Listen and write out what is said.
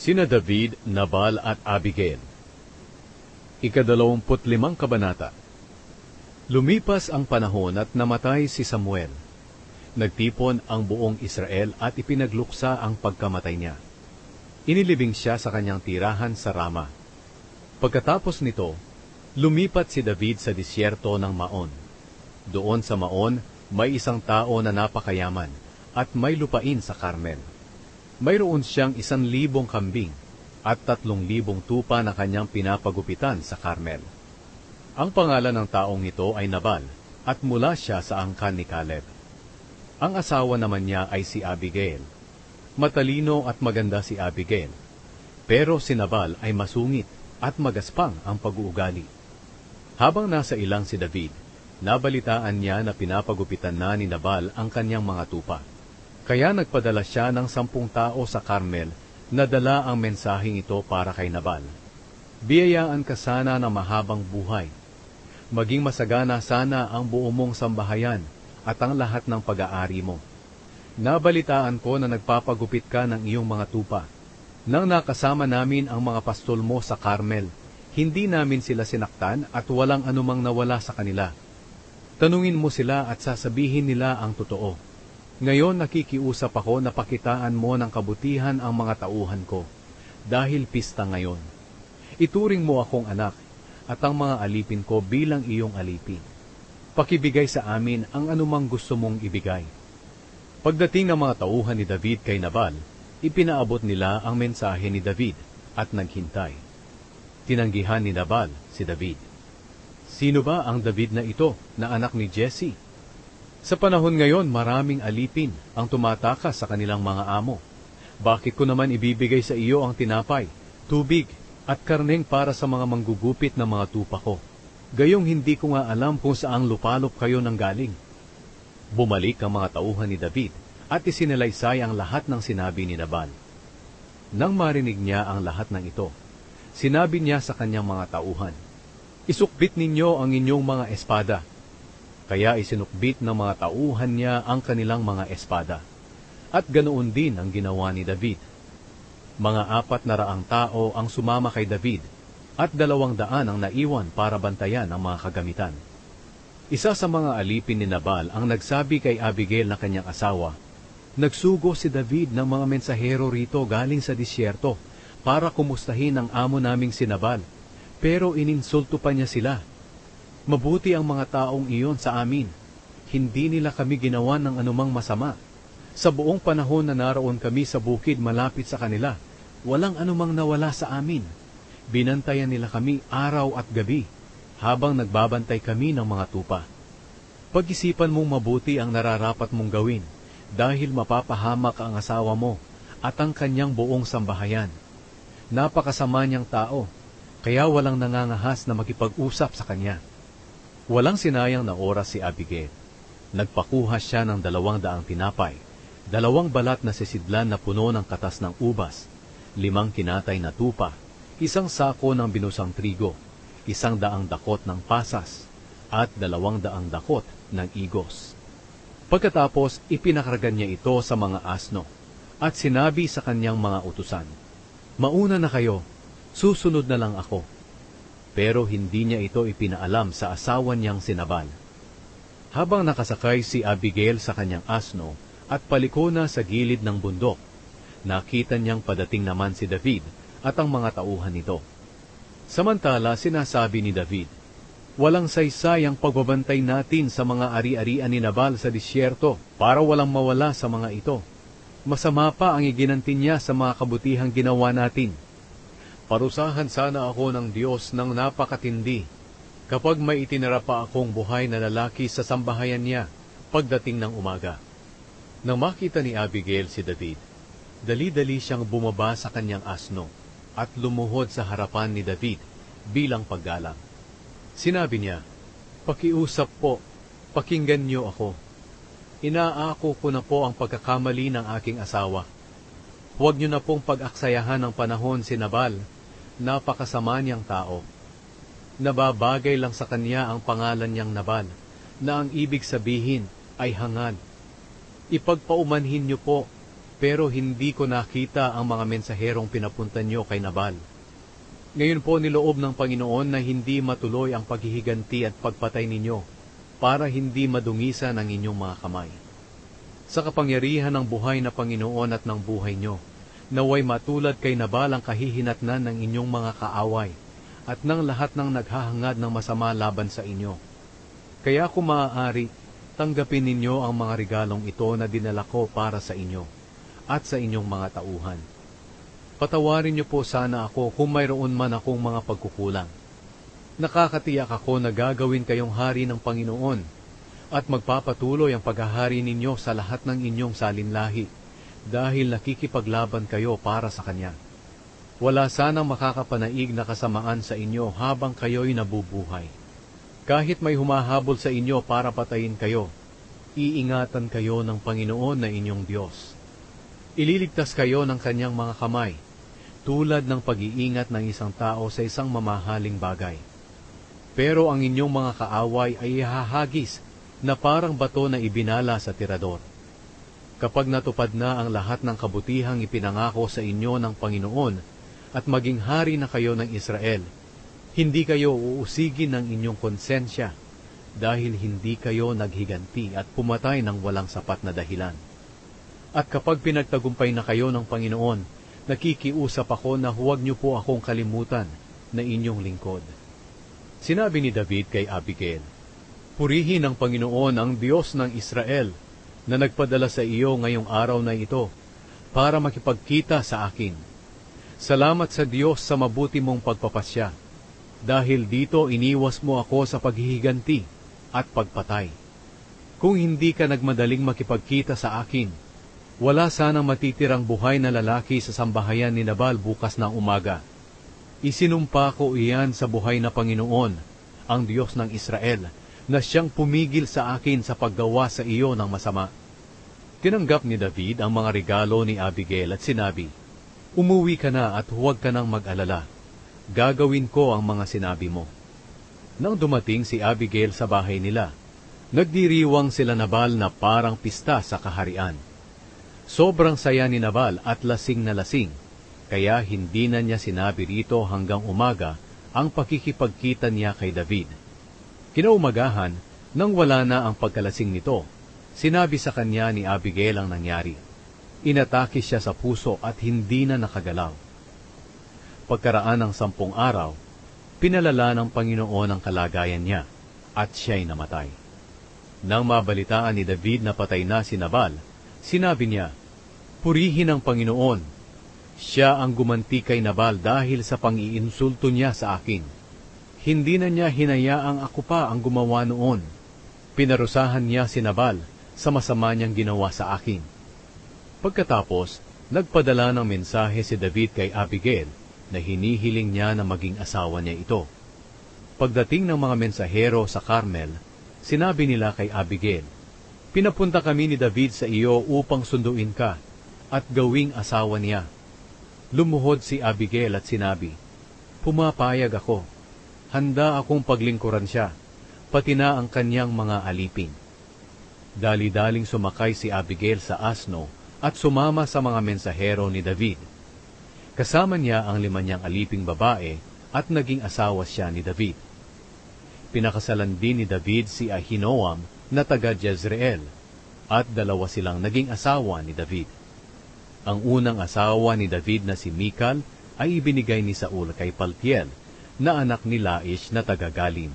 Sina David, Nabal at Abigail. Ika-25 kabanata. Lumipas ang panahon at namatay si Samuel. Nagtipon ang buong Israel at ipinagluksa ang pagkamatay niya. Inilibing siya sa kanyang tirahan sa Rama. Pagkatapos nito, lumipat si David sa disyerto ng Maon. Doon sa Maon, may isang tao na napakayaman at may lupain sa Carmel. Mayroon siyang 1,000 kambing at 3,000 tupa na kanyang pinapagupitan sa Carmel. Ang pangalan ng taong ito ay Nabal at mula siya sa angkan ni Caleb. Ang asawa naman niya ay si Abigail. Matalino at maganda si Abigail, pero si Nabal ay masungit at magaspang ang pag-uugali. Habang nasa ilang si David, nabalitaan niya na pinapagupitan na ni Nabal ang kanyang mga tupa. Kaya nagpadala siya ng 10 tao sa Carmel na dala ang mensaheng ito para kay Nabal. Biyayaan ka sana ng mahabang buhay. Maging masagana sana ang buo mong sambahayan at ang lahat ng pag-aari mo. Nabalitaan ko na nagpapagupit ka ng iyong mga tupa. Nang nakasama namin ang mga pastol mo sa Carmel, hindi namin sila sinaktan at walang anumang nawala sa kanila. Tanungin mo sila at sasabihin nila ang totoo. Ngayon nakikiusap ako na pakitaan mo ng kabutihan ang mga tauhan ko, dahil pista ngayon. Ituring mo akong anak, at ang mga alipin ko bilang iyong alipin. Pakibigay sa amin ang anumang gusto mong ibigay. Pagdating ng mga tauhan ni David kay Nabal, ipinaabot nila ang mensahe ni David at naghintay. Tinanggihan ni Nabal si David. Sino ba ang David na ito na anak ni Jesse? Sa panahon ngayon, maraming alipin ang tumatakas sa kanilang mga amo. Bakit ko naman ibibigay sa iyo ang tinapay, tubig, at karneng para sa mga manggugupit ng mga tupa ko? Gayong hindi ko nga alam kung saang lupalop kayo nanggaling. Bumalik ang mga tauhan ni David at isinalaysay ang lahat ng sinabi ni Nabal. Nang marinig niya ang lahat ng ito, sinabi niya sa kanyang mga tauhan, "Isukbit ninyo ang inyong mga espada." Kaya isinukbit ng mga tauhan niya ang kanilang mga espada. At ganoon din ang ginawa ni David. Mga 400 tao ang sumama kay David, at 200 ang naiwan para bantayan ang mga kagamitan. Isa sa mga alipin ni Nabal ang nagsabi kay Abigail na kanyang asawa, "Nagsugo si David ng mga mensahero rito galing sa disyerto para kumustahin ang amo naming si Nabal, pero ininsulto pa niya sila. Mabuti ang mga taong iyon sa amin. Hindi nila kami ginawa ng anumang masama. Sa buong panahon na naroon kami sa bukid malapit sa kanila, walang anumang nawala sa amin. Binantayan nila kami araw at gabi, habang nagbabantay kami ng mga tupa. Pag-isipan mong mabuti ang nararapat mong gawin, dahil mapapahamak ang asawa mo at ang kanyang buong sambahayan. Napakasama niyang tao, kaya walang nangangahas na makipag-usap sa kanya." Walang sinayang na oras si Abigail. Nagpakuha siya ng 200 tinapay, 2 balat na sisidlan na puno ng katas ng ubas, 5 kinatay na tupa, 1 sako ng binusang trigo, 100 dakot ng pasas, at 200 dakot ng igos. Pagkatapos, ipinakargan niya ito sa mga asno, at sinabi sa kanyang mga utusan, "Mauna na kayo, susunod na lang ako." Pero hindi niya ito ipinaalam sa asawa niyang si Nabal. Habang nakasakay si Abigail sa kanyang asno at paliko na sa gilid ng bundok, nakita niyang padating naman si David at ang mga tauhan nito. Samantala sinasabi ni David, "Walang saysay ang pagbabantay natin sa mga ari-arian ni Nabal sa disyerto para walang mawala sa mga ito. Masama pa ang iginanti niya sa mga kabutihang ginawa natin. Parusahan sana ako ng Diyos ng napakatindi kapag may itinara pa akong buhay na lalaki sa sambahayan niya pagdating ng umaga." Nang makita ni Abigail si David, dali-dali siyang bumaba sa kanyang asno at lumuhod sa harapan ni David bilang paggalang. Sinabi niya, "Pakiusap po, pakinggan niyo ako. Inaako ko na po ang pagkakamali ng aking asawa. Huwag niyo na pong pag-aksayahan ng panahon si Nabal. Napakasama niyang tao. Nababagay lang sa kanya ang pangalan niyang Nabal, na ang ibig sabihin ay hangad. Ipagpaumanhin niyo po, pero hindi ko nakita ang mga mensaherong pinapunta niyo kay Nabal. Ngayon po niloob ng Panginoon na hindi matuloy ang paghihiganti at pagpatay ninyo, para hindi madungisan ang inyong mga kamay. Sa kapangyarihan ng buhay na Panginoon at ng buhay nyo, naway matulad kay Nabal ang kahihinatnan ng inyong mga kaaway, at ng lahat ng naghahangad ng masama laban sa inyo. Kaya kung maaari, tanggapin ninyo ang mga regalong ito na dinala ko para sa inyo, at sa inyong mga tauhan. Patawarin niyo po sana ako kung mayroon man akong mga pagkukulang. Nakakatiyak ako na gagawin kayong hari ng Panginoon at magpapatuloy ang paghahari ninyo sa lahat ng inyong salinlahi dahil nakikipaglaban kayo para sa Kanya. Wala sanang makakapanaig na kasamaan sa inyo habang kayo'y nabubuhay. Kahit may humahabol sa inyo para patayin kayo, iingatan kayo ng Panginoon na inyong Diyos. Ililigtas kayo ng Kanyang mga kamay, tulad ng pag-iingat ng isang tao sa isang mamahaling bagay. Pero ang inyong mga kaaway ay ihahagis na parang bato na ibinala sa tirador. Kapag natupad na ang lahat ng kabutihang ipinangako sa inyo ng Panginoon at maging hari na kayo ng Israel, hindi kayo uusigin ng inyong konsensya dahil hindi kayo naghiganti at pumatay ng walang sapat na dahilan. At kapag pinagtagumpay na kayo ng Panginoon, nakikiusap ako na huwag niyo po akong kalimutan na inyong lingkod. Sinabi ni David kay Abigail, "Purihin ng Panginoon ang Diyos ng Israel na nagpadala sa iyo ngayong araw na ito para makipagkita sa akin. Salamat sa Diyos sa mabuti mong pagpapasya, dahil dito iniwas mo ako sa paghihiganti at pagpatay. Kung hindi ka nagmadaling makipagkita sa akin, wala sanang matitirang buhay na lalaki sa sambahayan ni Nabal bukas ng umaga. Isinumpa ko iyan sa buhay na Panginoon, ang Diyos ng Israel, na siyang pumigil sa akin sa paggawa sa iyo ng masama." Tinanggap ni David ang mga regalo ni Abigail at sinabi, "Umuwi ka na at huwag ka nang mag-alala. Gagawin ko ang mga sinabi mo." Nang dumating si Abigail sa bahay nila, nagdiriwang sila Nabal na parang pista sa kaharian. Sobrang saya ni Nabal at lasing na lasing, kaya hindi na niya sinabi rito hanggang umaga ang pakikipagkita niya kay David. Kinaumagahan, nang wala na ang pagkalasing nito, sinabi sa kanya ni Abigail ang nangyari. Inatake siya sa puso at hindi na nakagalaw. Pagkaraan ng 10 araw, pinalala ng Panginoon ang kalagayan niya at siya'y namatay. Nang mabalitaan ni David na patay na si Nabal, sinabi niya, "Purihin ang Panginoon. Siya ang gumanti kay Nabal dahil sa pang-iinsulto niya sa akin. Hindi na niya hinayaang ako pa ang gumawa noon. Pinarusahan niya si Nabal sa masama niyang ginawa sa akin." Pagkatapos, nagpadala ng mensahe si David kay Abigail na hinihiling niya na maging asawa niya ito. Pagdating ng mga mensahero sa Carmel, sinabi nila kay Abigail, "Pinapunta kami ni David sa iyo upang sunduin ka at gawing asawa niya." Lumuhod si Abigail at sinabi, "Pumapayag ako. Handa akong paglingkuran siya, pati na ang kanyang mga alipin." Dali-daling sumakay si Abigail sa asno at sumama sa mga mensahero ni David. Kasama niya ang 5 niyang aliping babae at naging asawa siya ni David. Pinakasalan din ni David si Ahinoam na taga Jezreel, at 2 silang naging asawa ni David. Ang unang asawa ni David na si Michal ay ibinigay ni Saul kay Paltiel, na anak ni Laish na taga Galim.